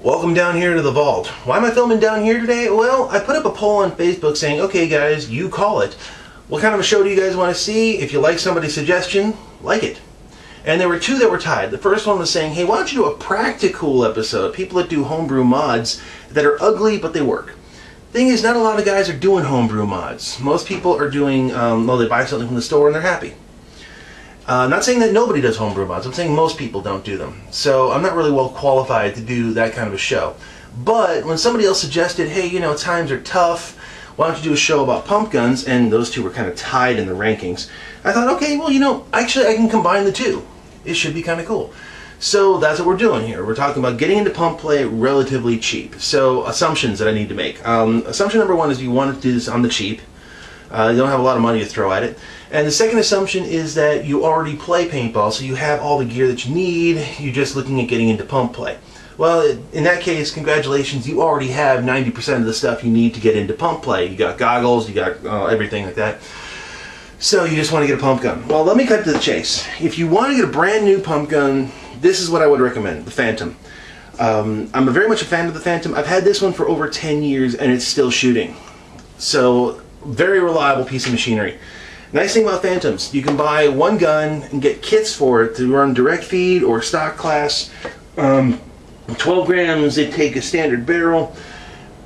Welcome down here to the vault. Why am I filming down here today? Well, I put up a poll on Facebook saying, okay guys, you call it. What kind of a show do you guys want to see? If you like somebody's suggestion, like it. And there were two that were tied. The first one was saying, hey, why don't you do a practical episode? People that do homebrew mods that are ugly, but they work. Thing is, not a lot of guys are doing homebrew mods. Most people are doing, well, they buy something from the store and they're happy. I'm not saying that nobody does homebrew mods. I'm saying most people don't do them. So I'm not really well qualified to do that kind of a show. But when somebody else suggested, hey, you know, times are tough, why don't you do a show about pump guns, and those two were kind of tied in the rankings, I thought, okay, well, you know, actually I can combine the two. It should be kind of cool. So that's what we're doing here. We're talking about getting into pump play relatively cheap. So assumptions that I need to make. Assumption number one is you want to do this on the cheap. You don't have a lot of money to throw at it. And the second assumption is that you already play paintball, so you have all the gear that you need. You're just looking at getting into pump play. Well, in that case, congratulations, you already have 90% of the stuff you need to get into pump play. You got goggles, you got everything like that. So you just want to get a pump gun. Well, let me cut to the chase. If you want to get a brand new pump gun, this is what I would recommend, the Phantom. I'm very much a fan of the Phantom. I've had this one for over 10 years and it's still shooting. So, very reliable piece of machinery. Nice thing about Phantoms, you can buy one gun and get kits for it to run direct feed or stock class. 12 grams, they take a standard barrel.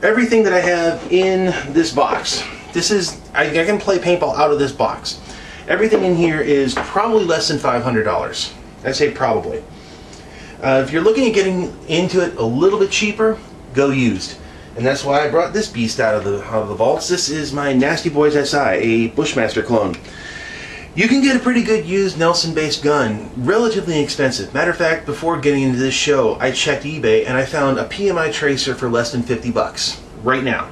Everything that I have in this box. This is, I can play paintball out of this box. Everything in here is probably less than $500. I say probably. If you're looking at getting into it a little bit cheaper, go used. And that's why I brought this beast out of the vaults. This is my Nasty Boys SI, a Bushmaster clone. You can get a pretty good used Nelson-based gun, relatively inexpensive. Matter of fact, before getting into this show, I checked eBay and I found a PMI tracer for less than 50 bucks right now.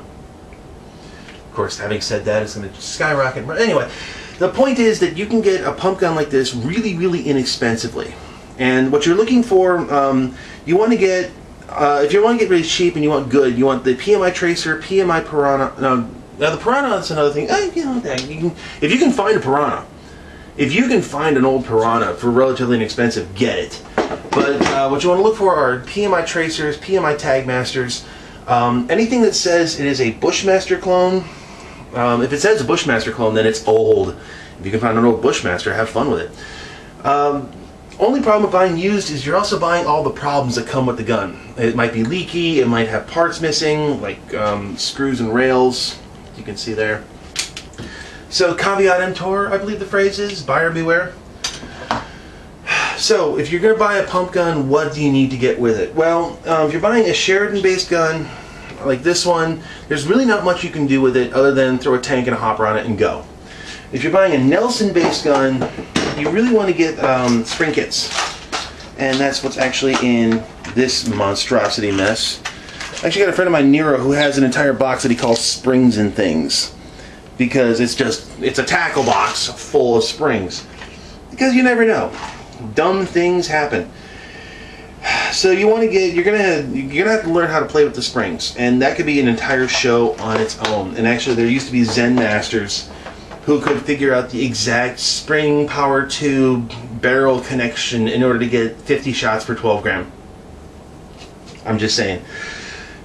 Of course, having said that, it's going to skyrocket. But anyway, the point is that you can get a pump gun like this really, really inexpensively. And what you're looking for, you want to get, if you want to get really cheap and you want good, you want the PMI tracer, PMI Piranha. Now the Piranha, that's another thing. You know, if you can find a Piranha, if you can find an old Piranha for relatively inexpensive, get it. But what you want to look for are PMI tracers, PMI Tagmasters, anything that says it is a Bushmaster clone. If it says a Bushmaster clone, then it's old. If you can find an old Bushmaster, have fun with it. Only problem with buying used is you're also buying all the problems that come with the gun. It might be leaky, it might have parts missing, like screws and rails, you can see there. So caveat emptor, I believe the phrase is, buyer beware. So if you're going to buy a pump gun, what do you need to get with it? Well, if you're buying a Sheridan-based gun, like this one, there's really not much you can do with it other than throw a tank and a hopper on it and go. If you're buying a Nelson-based gun, you really want to get spring kits. And that's what's actually in this monstrosity mess. I actually got a friend of mine, Nero, who has an entire box that he calls springs and things. Because it's a tackle box full of springs. Because you never know. Dumb things happen. So you want to get, you're gonna have to learn how to play with the springs, and that could be an entire show on its own. And actually, there used to be Zen masters who could figure out the exact spring power tube barrel connection in order to get 50 shots per 12 gram. I'm just saying.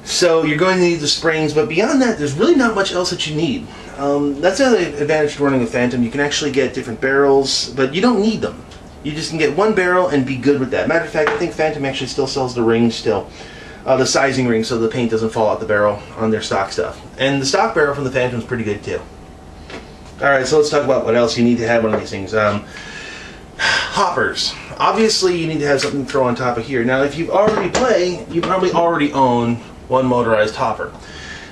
So you're going to need the springs, but beyond that, there's really not much else that you need. That's another advantage to running a Phantom. You can actually get different barrels, but you don't need them. You just can get one barrel and be good with that. Matter of fact, I think Phantom actually still sells the rings still. The sizing ring so the paint doesn't fall out the barrel on their stock stuff. And the stock barrel from the Phantom is pretty good too. Alright, so let's talk about what else you need to have one of these things. Hoppers. Obviously you need to have something to throw on top of here. Now if you already play, you probably already own one motorized hopper.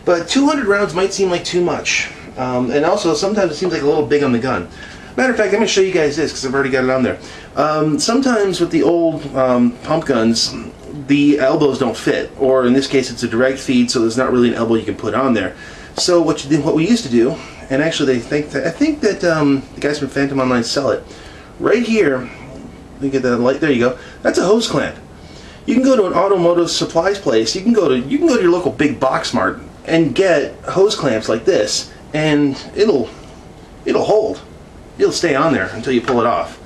But 200 rounds might seem like too much. And also sometimes it seems like a little big on the gun. Matter of fact, I'm going to show you guys this because I've already got it on there. Sometimes with the old pump guns, the elbows don't fit, or in this case it's a direct feed, so there's not really an elbow you can put on there. So what we used to do, and actually I think that the guys from Phantom Online sell it. Right here, let me get that light. There you go. That's a hose clamp. You can go to an automotive supplies place. You can go to your local big box mart and get hose clamps like this, and it'll hold. It'll stay on there until you pull it off.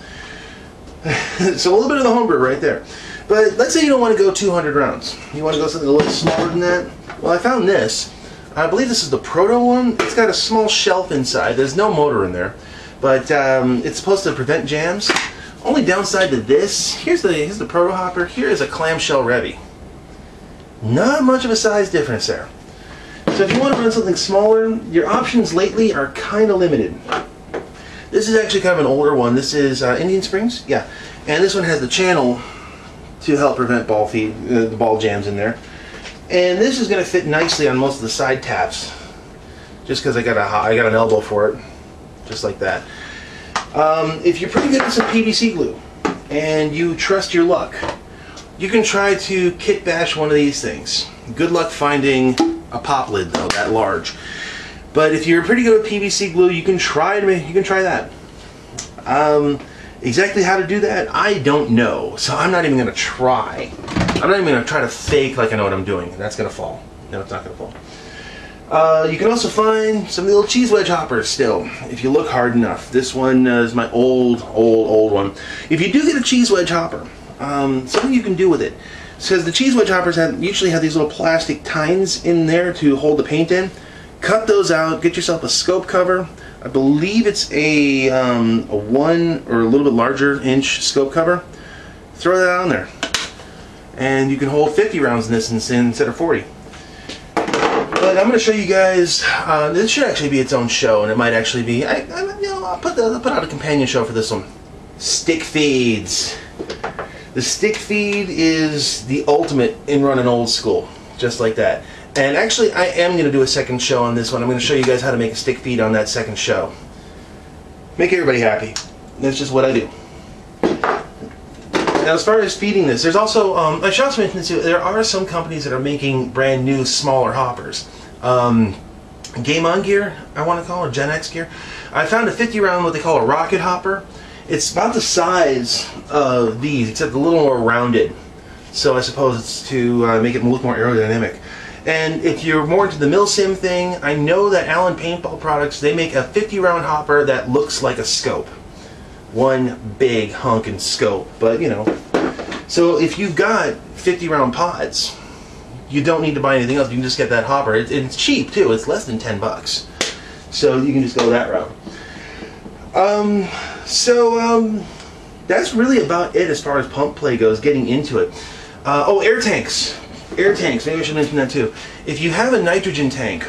So a little bit of the homebrew right there. But let's say you don't want to go 200 rounds. You want to go something a little smaller than that. Well, I found this. I believe this is the Proto one. It's got a small shelf inside. There's no motor in there, but it's supposed to prevent jams. Only downside to this, here's the Proto hopper. Here is a clamshell Revy. Not much of a size difference there. So if you want to run something smaller, your options lately are kind of limited. This is actually kind of an older one. This is Indian Springs, yeah, and this one has the channel to help prevent ball feed, the ball jams in there. And this is going to fit nicely on most of the side taps, just because I got an elbow for it, just like that. If you're pretty good at some PVC glue and you trust your luck, you can try to kit bash one of these things. Good luck finding a pop lid though that large. But if you're pretty good at PVC glue, you can try that. Exactly how to do that, I don't know. So I'm not even going to try. I'm not even going to try to fake like I know what I'm doing. That's going to fall. No, it's not going to fall. You can also find some little cheese wedge hoppers still, if you look hard enough. This one is my old one. If you do get a cheese wedge hopper, something you can do with it, because the cheese wedge hoppers usually have these little plastic tines in there to hold the paint in. Cut those out, get yourself a scope cover. I believe it's a 1 or a little bit larger inch scope cover. Throw that on there. And you can hold 50 rounds in this instead of 40. But I'm going to show you guys, this should actually be its own show, and it might actually be, I'll put out a companion show for this one. Stick feeds. The stick feed is the ultimate in running old school, just like that. And actually, I am going to do a second show on this one. I'm going to show you guys how to make a stick feed on that second show. Make everybody happy. That's just what I do. Now, as far as feeding this, there's also, I should also mention this too, there are some companies that are making brand new, smaller hoppers. Game On Gear, I want to call it, or Gen X Gear. I found a 50 round, what they call a rocket hopper. It's about the size of these, except a little more rounded. So I suppose it's to make it look more aerodynamic. And if you're more into the milsim thing, I know that Allen Paintball Products, they make a 50 round hopper that looks like a scope. One big hunkin' scope, but you know. So if you've got 50 round pods, you don't need to buy anything else. You can just get that hopper. It's cheap too. It's less than 10 bucks. So you can just go that route. That's really about it as far as pump play goes, getting into it. Oh, air tanks. Air tanks, maybe I should mention that too. If you have a nitrogen tank,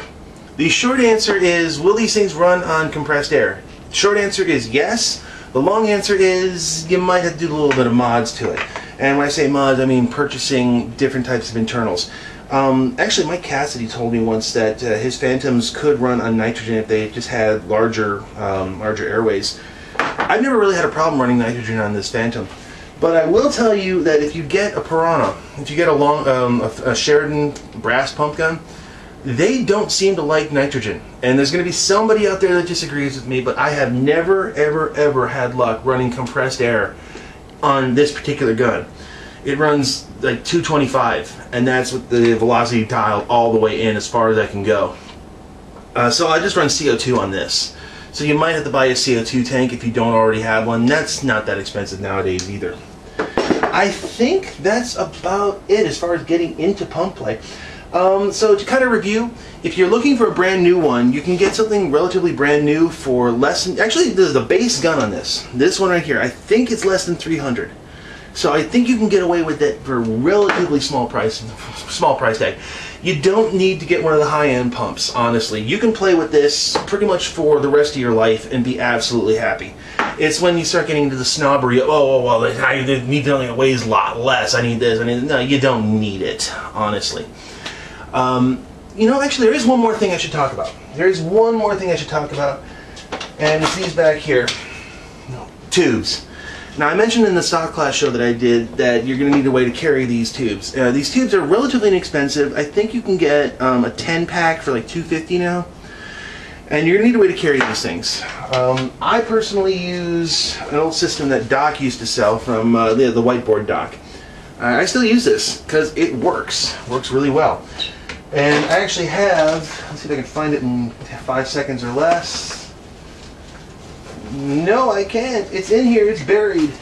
the short answer is, will these things run on compressed air? Short answer is yes. The long answer is, you might have to do a little bit of mods to it. And when I say mods, I mean purchasing different types of internals. Actually, Mike Cassidy told me once that his Phantoms could run on nitrogen if they just had larger airways. I've never really had a problem running nitrogen on this Phantom. But I will tell you that if you get a Piranha, if you get a Sheridan brass pump gun, they don't seem to like nitrogen. And there's going to be somebody out there that disagrees with me, but I have never, ever had luck running compressed air on this particular gun. It runs like 225, and that's with the velocity dialed all the way in as far as I can go. So I just run CO2 on this. So you might have to buy a CO2 tank if you don't already have one. That's not that expensive nowadays either. I think that's about it as far as getting into pump play. So to kind of review, if you're looking for a brand new one, you can get something relatively brand new for less than, actually the base gun on this one right here, I think it's less than $300. So I think you can get away with it for a relatively small price tag. You don't need to get one of the high-end pumps, honestly. You can play with this pretty much for the rest of your life and be absolutely happy. It's when you start getting into the snobbery of, oh, well, I need something that weighs a lot less, I need this, no, you don't need it, honestly. You know, actually, there is one more thing I should talk about. There is one more thing I should talk about, and it's these back here. Tubes. Now, I mentioned in the stock class show that I did that you're going to need a way to carry these tubes. These tubes are relatively inexpensive. I think you can get a 10-pack for like $2.50 now. And you're going to need a way to carry these things. I personally use an old system that Doc used to sell from the whiteboard Doc. I still use this because it works. It works really well. And I actually have, let's see if I can find it in 5 seconds or less. No, I can't. It's in here. It's buried.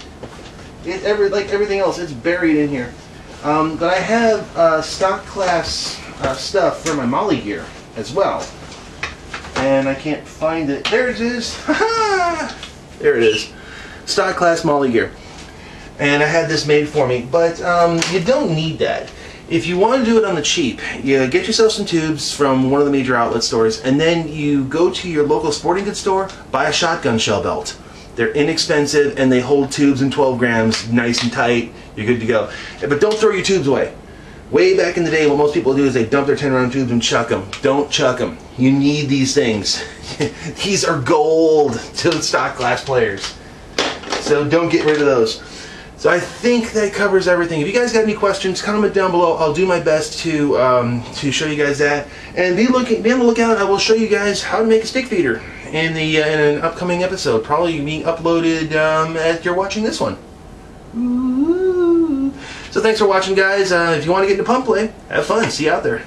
Like everything else, it's buried in here. But I have stock class stuff for my Molly gear as well. And I can't find it. There it is. There it is. Stock class Molly gear. And I had this made for me. But you don't need that. If you want to do it on the cheap, you get yourself some tubes from one of the major outlet stores, and then you go to your local sporting goods store, buy a shotgun shell belt. They're inexpensive and they hold tubes in 12 grams, nice and tight. You're good to go. But don't throw your tubes away. Way back in the day, what most people do is they dump their 10-round tubes and chuck them. Don't chuck them. You need these things. These are gold to stock class players. So don't get rid of those. So I think that covers everything. If you guys got any questions, comment down below. I'll do my best to show you guys that. And be on the lookout. I will show you guys how to make a stick feeder in an upcoming episode. Probably being uploaded as you're watching this one. Ooh. So thanks for watching, guys. If you want to get into pump play, have fun. See you out there.